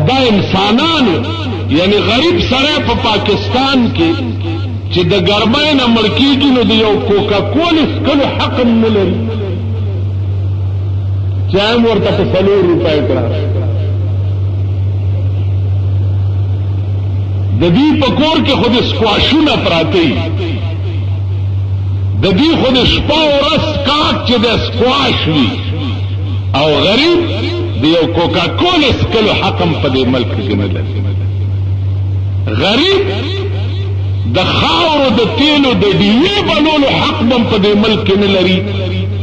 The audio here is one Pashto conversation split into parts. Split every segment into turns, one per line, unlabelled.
دا انسانانو یعنی غریب سره په پاکستان کې چې د ګرمۍ نه مړ کېږي نو د یو کوکا کولې څښلو حق هم نه لري، چای هم ورته په 4 روپۍ کړه. د دې په کور کې خو د سکواشونه پراته وي، د دې خو د شپه ورځ کاک چې د سکواش وي، او غریب د یو کوکا کولې څښلو حق هم په دې ملک کې نه لري. غریب د خاورو د تیلو د ډیوې بلولو حق هم په دې ملک کې نه لري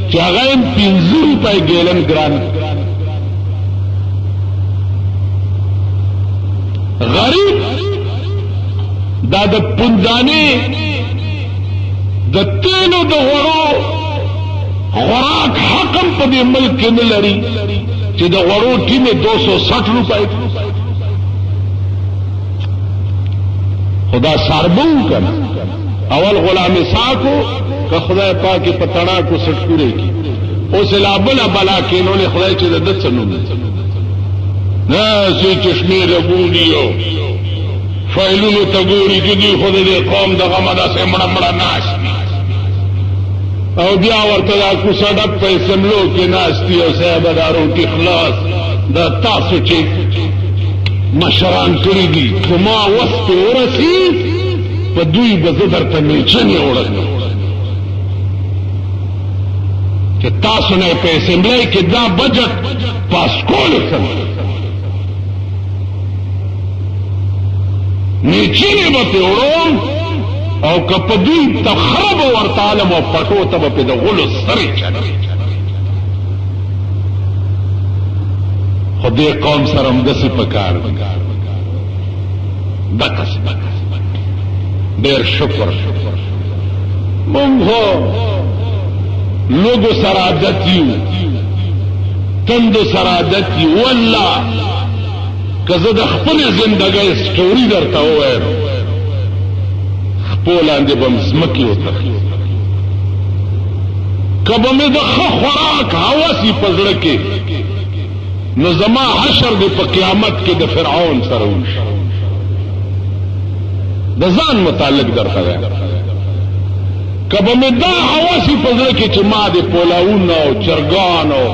چې هغه هم 15 روپۍ ګیلن ګران. غریب دا د پندانې د تیلو د غوړو خوراک حق هم په دې ملک کې نه لري چې د غوړو ټینې 260 روپۍ. خدا ساربو کنا اول غلام ساکو که خدای پاک په تڼاکو سټکورې کی اوس لا بلا کینو له خدای چې د څنو نه سې چشمه ربونیو فایلونو تګوري چې دی خدای دې قوم دغه مدا سه مړ ناش او بیا ورته دا کو سړک په سملو کې ناشتي او صاحب دارو کې خلاص دا تاسو چې مشران کړی دي کومه وخت ورسی په دوی به زدر ته میچنې وړل چې تاسو نه په اسمبلی کې دا بجټ پاس کول سم میچنې به وړم او که په دوی تخرب ورته عالم او پټو ته په د غلو سره چلي. خدای قوم سره هم داسې پکار دقس ډېر شکر مونږ هو لوګو سره عادت یو تندو سره عادت یو. والله که زه د خپل زندګۍ سټوري درته ووایم خپل لاندې به مځمکې وتخي که به مې د ښه خوراک هوس یې په زړه کې نو زما حشر دی په قیامت کې د فرعون سره وشي. د ځان متعلق درته وایم که به مې دا هوس یې په زړه کې چې ما د پولاونه او چرګان او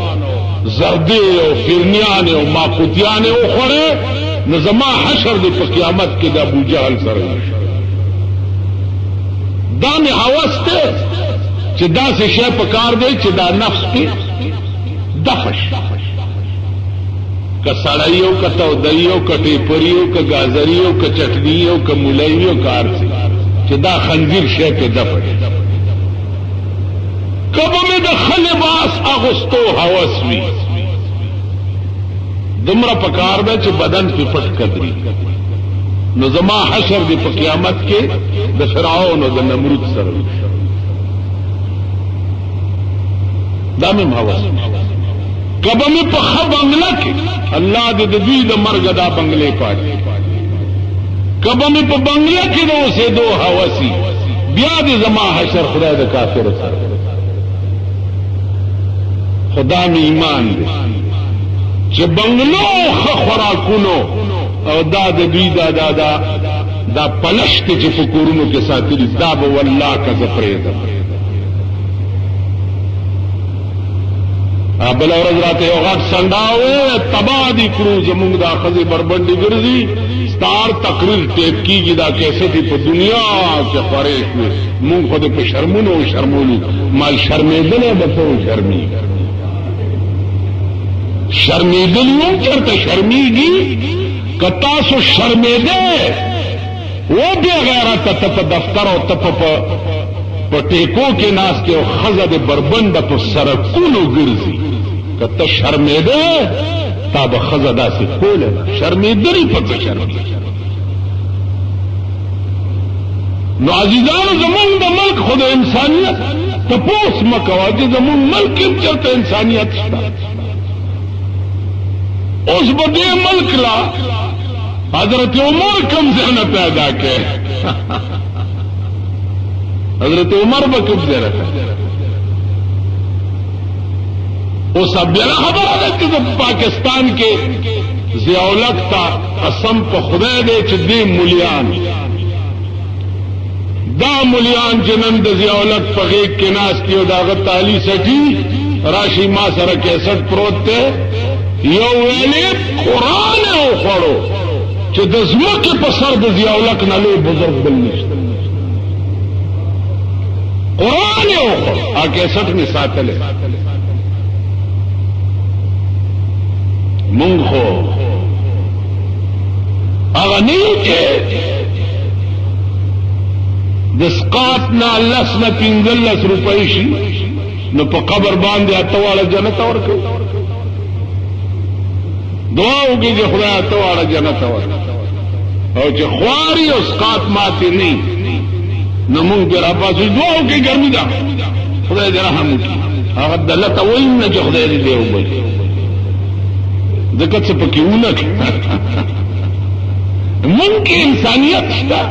زردې او فرنیانې او ماقوتیانې وخوړې نو زما حشر دی په قیامت کې د ابوجهل سره وشي. دا مې هوس دی چې داسې شی په کار دی چې دا نفس کې دفع شي. که سړیو که تودیو که ټیپریو که گازریو که چټنیو که مولایو که هرڅه چې دا خنزیر شی کې دفع شي. که به مې د ښه لباس اغوستو هوس وي دومره په کار دی چې بدن پې پټ قدري نو زما حشر دی په قیامت کې د فرعون او د نمرود سره دا مې هوس. کبه مې په ښه بنګله کې الله دې د دوی د مرګ دا بنګلې پاتې کبه مې په بنګله کې د اوسېدو هوسي بیا دې زما حشر خدای د کافر سره. خدا مې ایمان دی چې بنګلو ښه خوراکونو او دا د دوی دا پلشت چې په کورونو کې ساتلي دا به والله که زه پرېږدم. بل ورځ راته یو غټ سنډاوې تباه دي کړو زمونږ دا ښځې بربنډې ګرځي ستار تقریر ټیپ کېږي دا کیسټې په دنیا کې خورې شوې مونږ خو دې په شرمونو شرمولو مال شرمېدلی به څه وشرمېږي شرمېدلي هم چېرته شرمېږي که تاسو شرمېدی و بې غیرته ته په دفتر او ته په ټیکو کې ناستې او ښځه د بربنډه په سرکونو ګرځي که ته شرمېدی تا به ښځه داسې کوله شرمېدلي په څه شرمېږي. نو عزیزانو زمونږ د ملک خو د انسانیت تپوس مه کوه چې زمونږ ملک کې هم چېرته انسانیت شته. اوس به دې ملک لا حضرت عمر کم ځای نه پیدا کړی حضرت عمر به کوم ځای راکړه اوس بیا خبره ده چې پاکستان کې ضیاءالحق تا قسم په خدای دی چې دې مليان دا مليان چې نن د ضیاءالحق په غیږ کې ناست دي او داغه تالی سټي راشي ما سره کیسټ پروت دی یو ویلې قرآن او خړو چې د ځمکې په سر د ضیاءالحق نه لوی بزرګ بل نشته قرآن او خړو ا کیسټ می ساتل مونږ خو هغه نه چې د سقاط نه لس نه 15 روپۍ شي نو په قبر باندې اتواله جنت ورکړي دعا وکړي چې خدای اتواله جنت ورکړي او چې خواري او سقاط ماتې نه نو مونږ به را پاسو دعا وکړي ګرمي ده خدای دې رحم وکړي هغه دلته وایي نه چې خدای دې وبخښي ذکر سے پکیونک من کی انسانیت شتا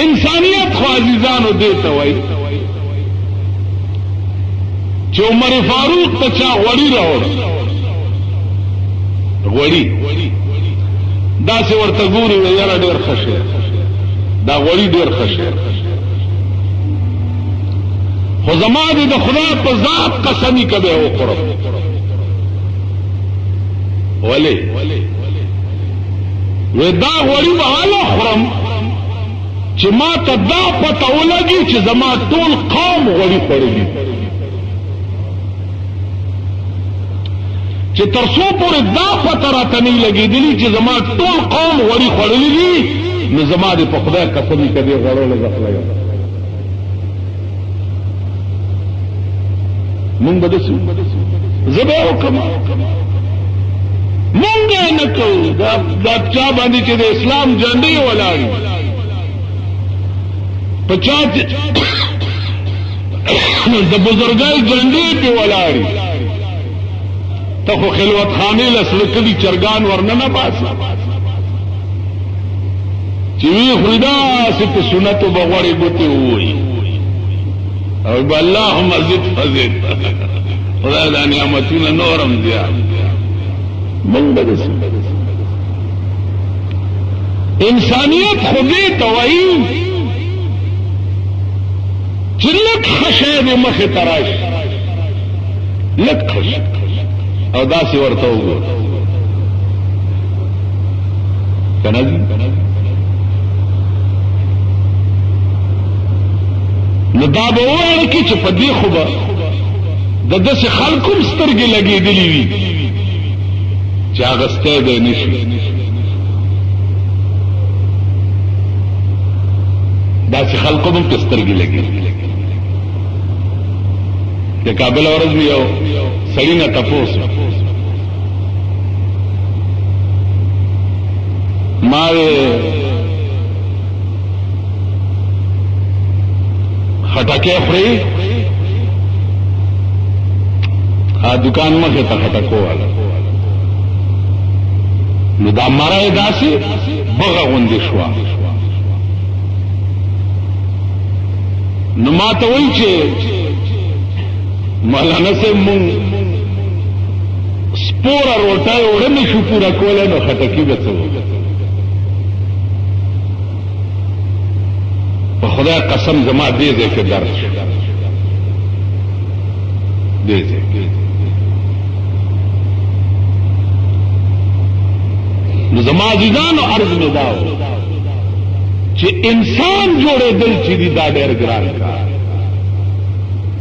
انسانیت خو عزیزانو دیتا وای چې عمر فاروق ته چا غوړی راوړ غوړی دا څه ورته ګوري یاره ډېر خشه دا غوړی ډېر خشه خو زما دې د خدا په ذات قسمی کبه وکړو ولی وی دا غوړی به حالا خورم چې ما ته دا پته ولګي چې زما ټول قوم غوړی خوړلی چې تر څو پورې دا پته راته نه لګېدلي چې زما ټول قوم غوړی خوړلی دي نو زما دې په خدای قسم کدي غوړو لګخلای مونږ به دسو زبې وکم مونږ نه کوو دا چا باندې چې د اسلام جنډې ولاړي پچا د بزرګای جنډې په ولاړي ته خو خلوت خانه لسلکلي چرګان ورننه باسي چې وی خدا سي په سنت بغوړې ګوتې وې او اللهم زد فزد خدای د نعمتونو نورم زیات من بدس انسانیت خودی توئی چې لک خشه دې مخه تراش لک خش او داسې ورته وګور کنه نو دا به وایي چې په دې خو به د داسې خلکو سترګې لګېدلې وي چې اغسته دې نشي دا چې خلکو هم سترګې لګي د کابل ورځ یو سړی نه تاسو ما خټکه خوري دکان مخه ته خټکو والا نو دا مرای داسې بغه غوندې شوه نو ما ته وایي چې مولانا صاحب مونږ سپوره روټۍ وړه نه شو پوره کولی نو خټکي به څه په خدای قسم زما دې ځای کې درد شو دې ځای نو زما عزیزانو عرض می داو چې انسان جوړېدل چې دی دا ډېر ګران کار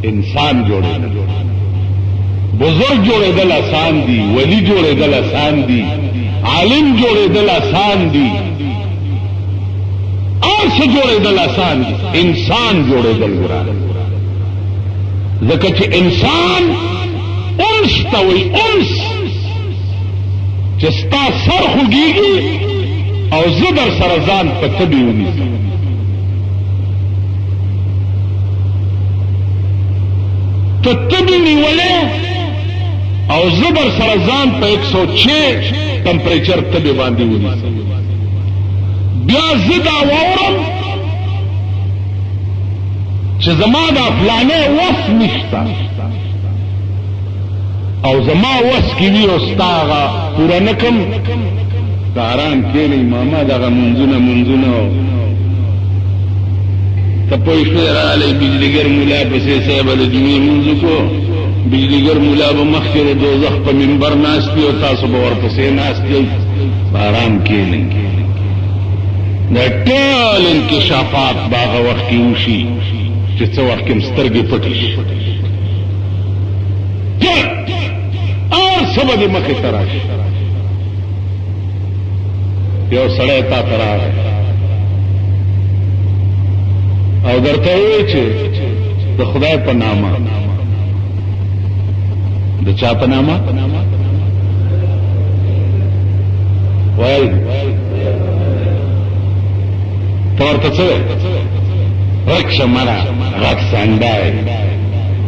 انسان جوړېدل بزرگ جوړېدل آسان دي ولی جوړېدل آسان دي عالم جوړېدل آسان دي اور څه جوړېدل آسان دي انسان جوړېدل ګران ځکه چې انسان انس ته وایي انس چې ستا سر خوږېږي او زه در سره ځان په تبې ونیسم ته تبې نیولې او زه در سره ځان په 106 ټمپریچر تبې باندې ونیسم بیا زه دا واورم چې زما دا فلانه وس نشته او زما وس کی وی او ستاغه پورا نکم داران کېنی ماما دغه منځونه ته پوښتنه رااله بجلیګر مولا پسې صاحب د جمعې منځ کو بجلیګر مولا به مخکې د دوزخ په منبر ناشتي او تاسو به ورپسې ناشتي آرام کېنی دا ټول انکشافات باغه وخت کې وشي چې څو وخت کې سترګې پټې شي اور سبا دی مخی تراش یو سڑے تا تراش او درته وی چې د خدای په نامه د چا په نامه وای تورته څه رکشه مرا غټ سندای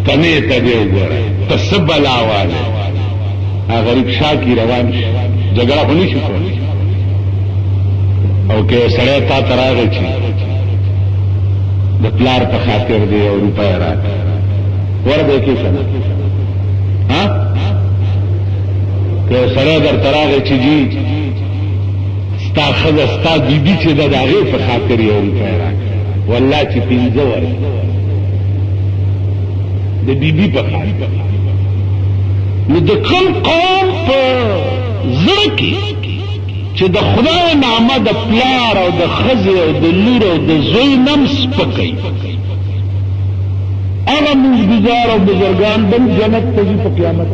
تنه ته دی وګوره تسبلاواله غریب شاکی روان جګړه هونی شو او کې سړی تا تراغی چې د پلار په خاطر دی او روپای راکړه ورده کې څنګه ها کې سړی در تراغی چې جی ستا خزه ستا بیبي چې د هغې په خاطر یې روپای راکړه والله چې 15 ورکړه د بیبي په خاطر نو د کوم قوم په زړه کې چې د خدای نامه د پلار او د ښځې او د لور او د زوی نم سپکوي هغه مونږګزار او بزرګان بل جنت ته ځي په قیامت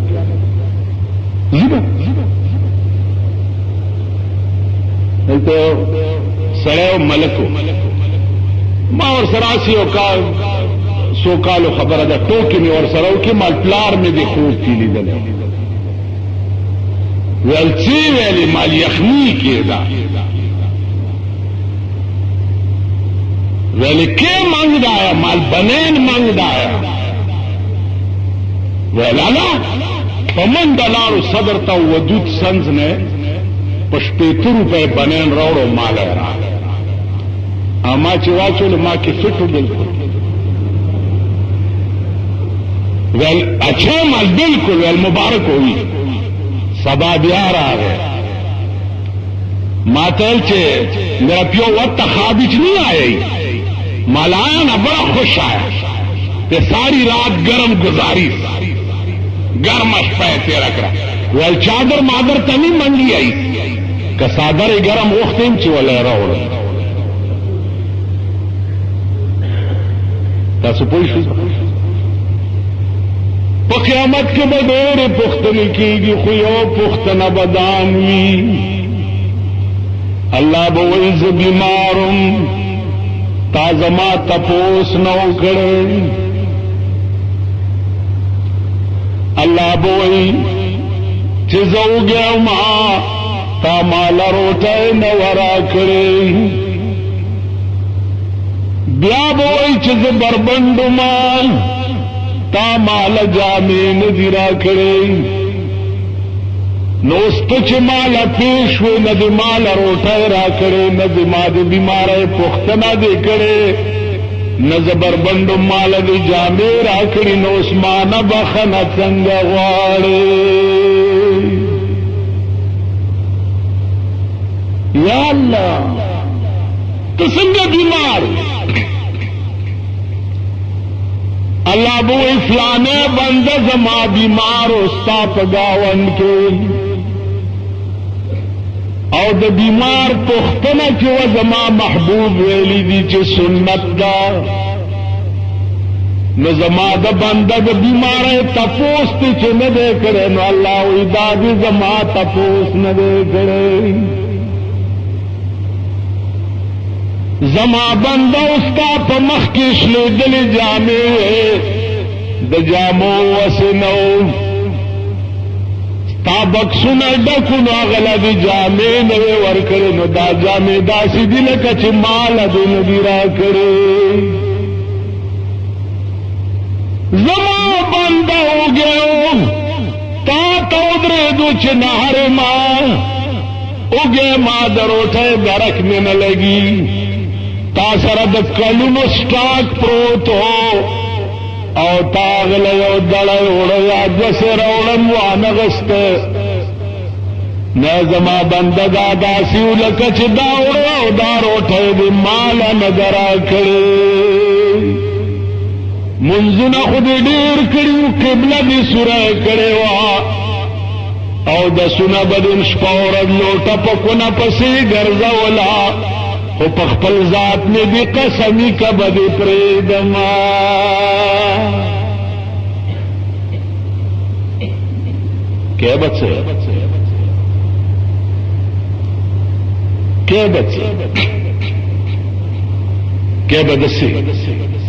ځي دلته سړی او ملکو ما ورسره هسې یو کال سو کالو خبره ده ټوکې مې ورسره وکړې مال پلار مې د خوب کې لیدلی ویل څه ویلې مال یخني کېده ویلې کې مانګدا آیا مال بنین مانګدا آیا ویل الا په منډه لاړو صدر ته ودود سنز نه په 80 روپۍ بنین راوړو مال یې راغی اما چې واچولو ما کې فټو بلکل ویل اچھا مال بالکل ویل مبارک ہوئی سبا بیا راغے ما تل چې میرا پیو وقت خوابی چ نہیں آئی مال آیا نا بڑا خوش آیا تے ساری رات گرم گزاری گرم شپہ تیرا کرا ویل چادر مادر تنی منگی آئی کہ صادر گرم وختیم چی ولی راوڑ تاسو پوئی شو په قیامت کې به ډېرې پوښتنې کېږي خو یو پوښتنه به دام وي الله به وایي زه بیمارم تا زما تپوس نه و کړی الله به وایي چې زه وږی ما تا ماله روټۍ نه و راکړې بیا به وایي چې زه بربنډ ما تا مال جامې ندی راکړې نو ست چې مال پیش و نه دی مال روټۍ راکړې نه دی ما د بیمارۍ پوښتنه دی کړې نه زبربند مال دی جامې راکړې نو اسمانه بخنه څنګه غواړې یا الله ته څنګه بیمار اللہ بو فلانے بندہ زما بیمار استا پگاون کے او د بیمار پختنه چې و زما محبوب ویلی دی چې سنت دا نو زما د بنده د بیمارۍ تپوس تی چې نه دی کړی نو الله وی دا دی زما تپوس نه دی کړی زما بنده استا په مخ کې شلیدلې جامې د جامو وسنو تا بکسونه ډکو نو هغه د جامې نه ورکړې نو دا جامې داسې دي لکه چې مال دې نه دي راکړې زما بنده وګیو تا ته ودرېدو چې نهر ما وګې ما د روټۍ درک مې نه لګي تا سره د کلونو سټاک پروت هو او تاغل یو دړی وړو یا دوه سره وړم وانغسته نه زما بندګا داسې لکه چې دا وړو او دا روټۍ دې ماله نه راکړې منځونه خو دې ډېر کړي وو قبله دې سوره کړې وه او دسونه به دې شپه ورځ لوټه په کونه پسې ګرځوله خو په خپل ذات مې دې قسمي که به دې پرېږدمه کې بچه کې بچه کې به دسې